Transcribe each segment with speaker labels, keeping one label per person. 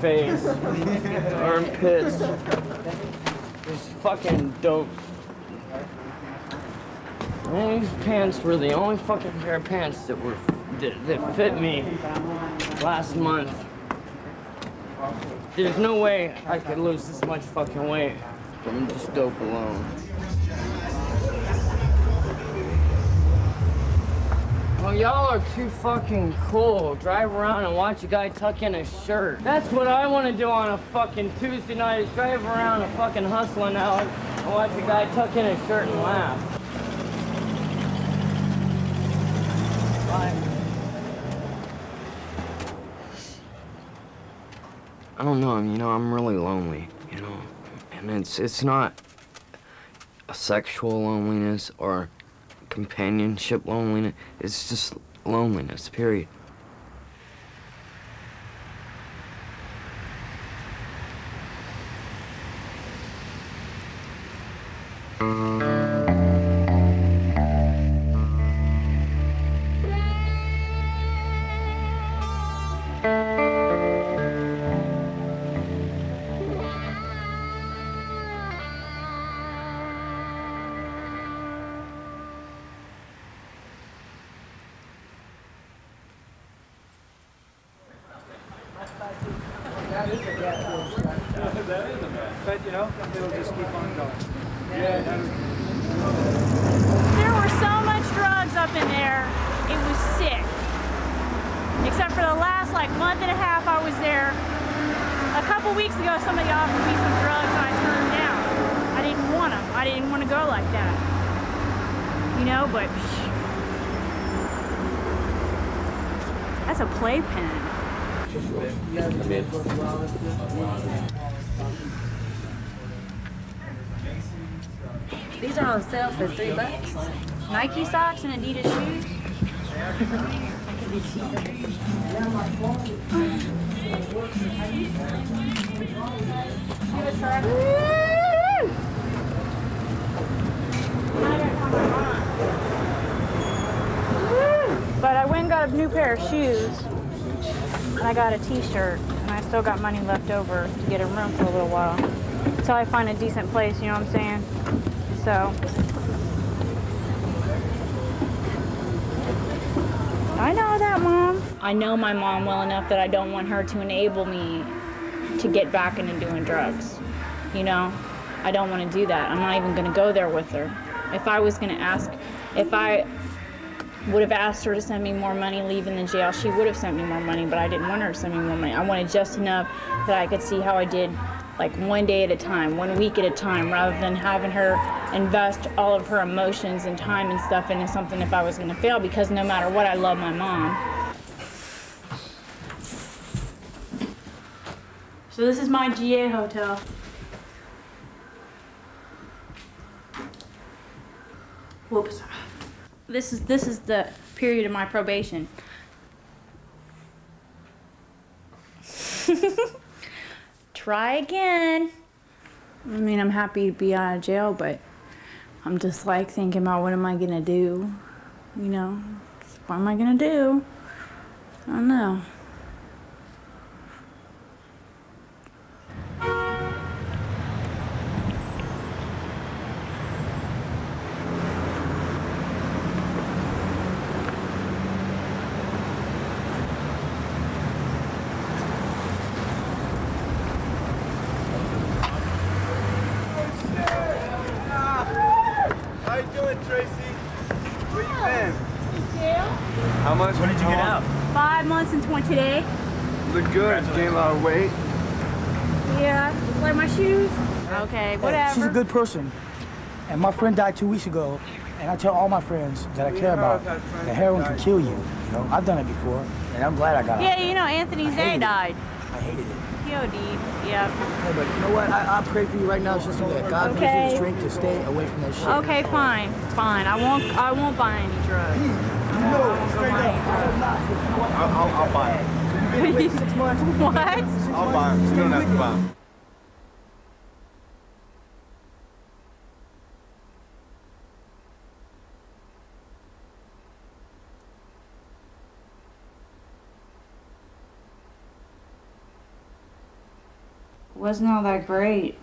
Speaker 1: face, armpits, just fucking dope. And these pants were the only fucking pair of pants that fit me last month. There's no way I could lose this much fucking weight from just dope alone. Oh, y'all are too fucking cool. Drive around and watch a guy tuck in his shirt. That's what I want to do on a fucking Tuesday night, is drive around a fucking hustling out and watch a guy tuck in his shirt and laugh. I don't know, I'm really lonely, and it's not a sexual loneliness or companionship loneliness, it's just loneliness, period.
Speaker 2: But it'll just keep on going.
Speaker 3: There were so much drugs up in there, it was sick. Except for the last month and a half I was there. A couple weeks ago somebody offered me some drugs and I turned them down. I didn't want them. I didn't want to go like that. But that's a playpen.
Speaker 4: These are on sale for $3.
Speaker 3: Nike socks and Adidas shoes. But I went and got a new pair of shoes. And I got a t-shirt. And I still got money left over to get a room for a little while. Until I find a decent place, you know what I'm saying? So, I know that, Mom. I know my mom well enough that I don't want her to enable me to get back into doing drugs. I don't want to do that. I'm not even going to go there with her. If I would have asked her to send me more money leaving the jail, she would have sent me more money, but I didn't want her to send me more money. I wanted just enough that I could see how I did, one day at a time, 1 week at a time, rather than having her invest all of her emotions and time and stuff into something if I was going to fail, because no matter what, I love my mom. So this is my GA hotel. Whoops. This is the period of my probation. Try again. I'm happy to be out of jail, but I'm just thinking about what am I gonna do? What am I gonna do? I don't know.
Speaker 5: How much? When did you get out?
Speaker 3: 5 months and 20 days.
Speaker 5: Look good. Gained a lot of weight.
Speaker 3: Yeah. Like my shoes? Okay, whatever.
Speaker 2: She's a good person. And my friend died 2 weeks ago, and I tell all my friends that I care about that heroin can kill you. I've done it before, and I'm glad I got out.
Speaker 3: Yeah, Anthony Zay died.
Speaker 2: I hated it.
Speaker 3: He OD'd, yeah.
Speaker 2: Hey, but you know what? I pray for you right now, sister, that God gives you the strength to stay away from that shit.
Speaker 3: Okay, fine. Fine. I won't buy any drugs.
Speaker 5: I'll buy it.
Speaker 2: You wait 6 months.
Speaker 3: What?
Speaker 5: I'll buy it. You don't have to buy it.
Speaker 3: wasn't all that great.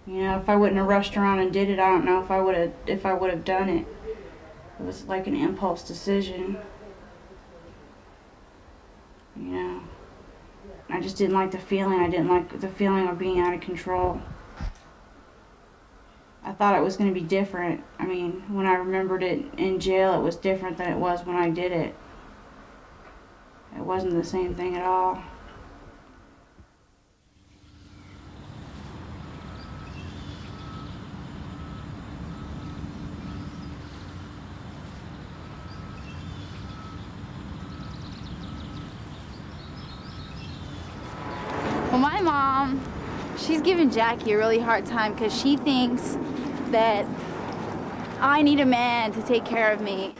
Speaker 3: You know, if I wouldn't have rushed around and did it, I don't know if I would have done it. It was like an impulse decision. You know, I just didn't like the feeling. I didn't like the feeling of being out of control. I thought it was going to be different. I mean, when I remembered it in jail, it was different than it was when I did it. It wasn't the same thing at all.
Speaker 6: Well, my mom, she's giving Jackie a really hard time because she thinks that I need a man to take care of me.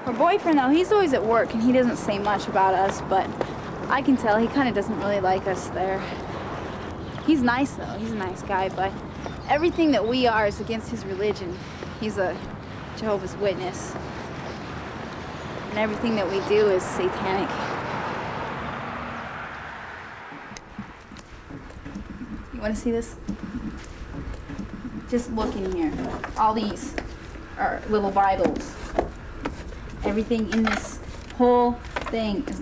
Speaker 6: Her boyfriend, though, he's always at work and he doesn't say much about us, but I can tell he kind of doesn't really like us there. He's nice, though. He's a nice guy, but everything that we are is against his religion. He's a Jehovah's Witness. And everything that we do is satanic. You want to see this? Just look in here. All these are little Bibles. Everything in this whole thing is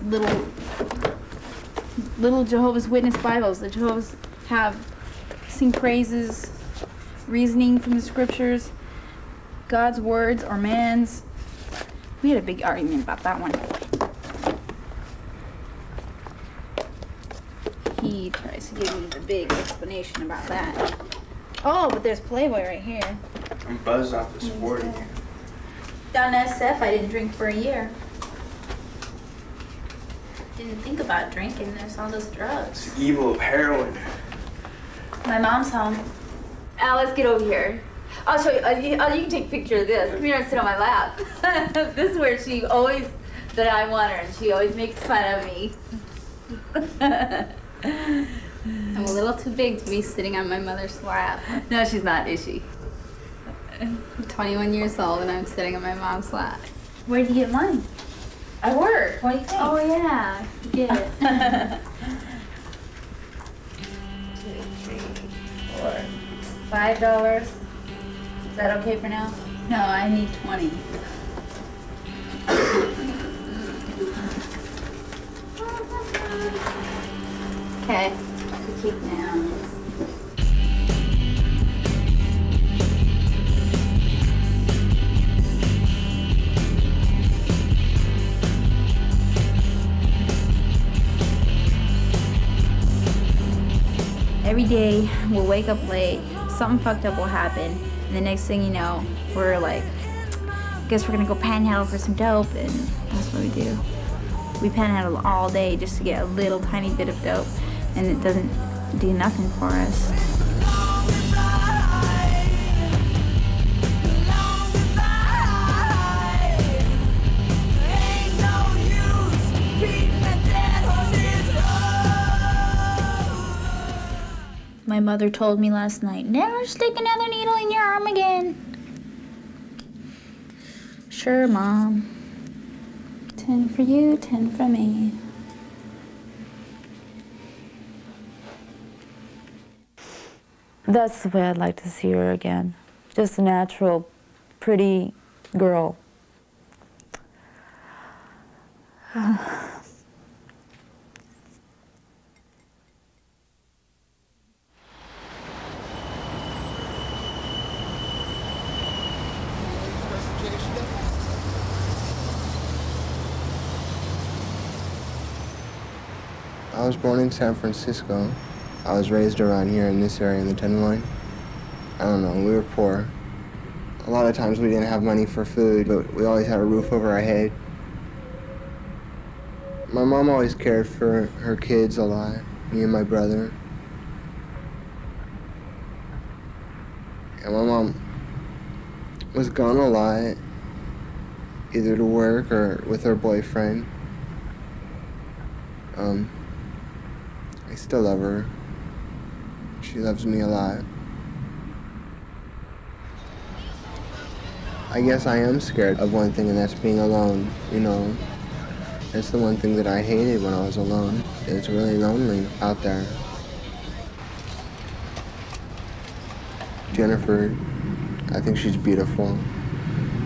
Speaker 6: little Jehovah's Witness Bibles. The Jehovah's have sing praises, reasoning from the scriptures, God's words or man's. We had a big argument about that one. He tries to give me the big explanation about that. Oh, but there's Playboy right here.
Speaker 5: I'm buzzed off this 40.
Speaker 6: Down SF, I didn't drink for a year. Didn't think about drinking, there's all those drugs.
Speaker 5: It's the evil of heroin.
Speaker 6: My mom's home.
Speaker 4: Al, let's get over here. I'll show you. You can take a picture of this. Come here and sit on my lap. This is where she always, that I want her, and she always makes fun of me.
Speaker 6: I'm a little too big to be sitting on my mother's lap.
Speaker 4: No, she's not, is she?
Speaker 6: I'm 21 years old and I'm sitting on my mom's lap.
Speaker 3: Where'd you get mine?
Speaker 4: I work. What do you think?
Speaker 3: Oh yeah, you get it.
Speaker 4: 2, 3, 4, $5. Is that okay for now?
Speaker 6: No, I need 20. Okay, keep now. Every day we'll wake up late, something fucked up will happen, and the next thing you know, we're like, guess we're gonna go panhandle for some dope, and that's what we do. We panhandle all day just to get a little tiny bit of dope, and it doesn't do nothing for us. My mother told me last night, never stick another needle in your arm again. Sure, Mom. 10 for you, 10 for me.
Speaker 7: That's the way I'd like to see her again. Just a natural, pretty girl.
Speaker 8: I was born in San Francisco. I was raised around here in this area in the Tenderloin. I don't know, we were poor. A lot of times we didn't have money for food, but we always had a roof over our head. My mom always cared for her kids a lot, me and my brother. And my mom was gone a lot, either to work or with her boyfriend. I still love her. She loves me a lot. I guess I am scared of one thing, and that's being alone, you know. That's the one thing that I hated when I was alone. It's really lonely out there. Jennifer, I think she's beautiful,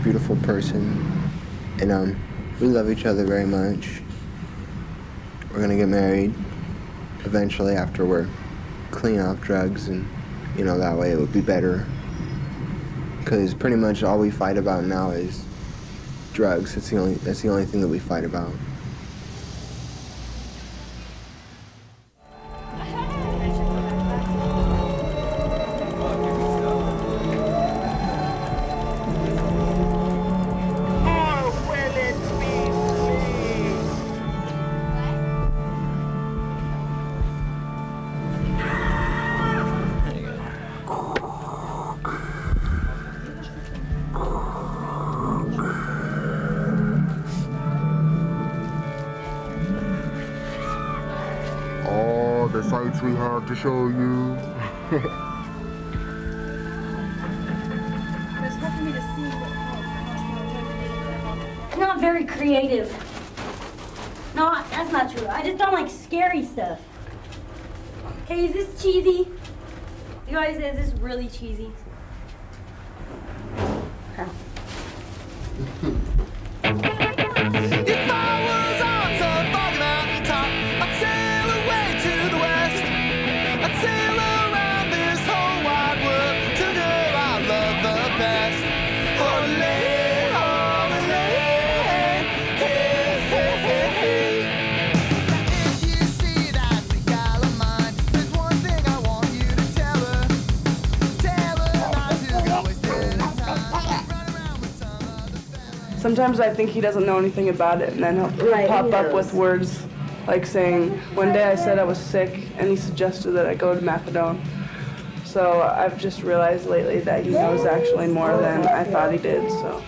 Speaker 8: beautiful person. And we love each other very much. We're gonna get married eventually after we're clean off drugs, and you know, that way it would be better. Because pretty much all we fight about now is drugs. That's the only thing that we fight about.
Speaker 9: The sights we have to show you.
Speaker 10: Not very creative. No, that's not true. I just don't like scary stuff. Okay, is this cheesy? You guys, is this really cheesy? Huh.
Speaker 11: Sometimes I think he doesn't know anything about it, and then he'll pop up with words like saying, one day I said I was sick, and he suggested that I go to methadone. So I've just realized lately that he knows actually more than I thought he did, so.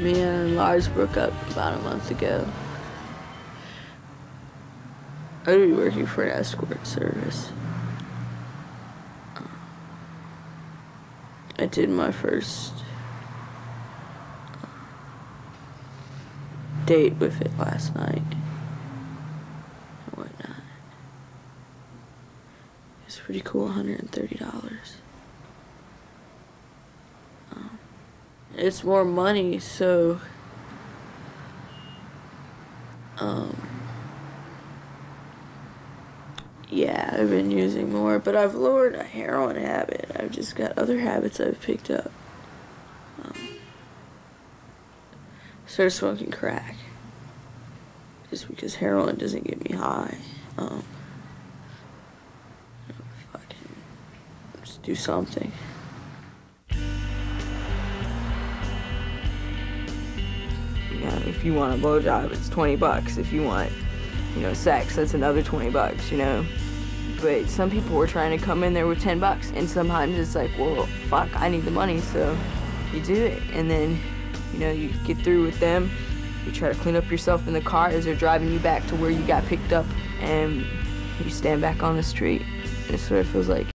Speaker 12: Me and Lars broke up about a month ago. I would be working for an escort service. I did my first date with it last night and whatnot. It's pretty cool, $130. It's more money, so yeah, I've been using more, but I've lowered a heroin habit. I've just got other habits I've picked up. Started smoking crack just because heroin doesn't get me high. Fucking just do something.
Speaker 13: If you want a blowjob, it's $20. If you want, you know, sex, that's another $20, you know. But some people were trying to come in there with $10, and sometimes it's like, well, fuck, I need the money, so you do it. And then, you know, you get through with them, you try to clean up yourself in the car as they're driving you back to where you got picked up, and you stand back on the street. That's what it feels like.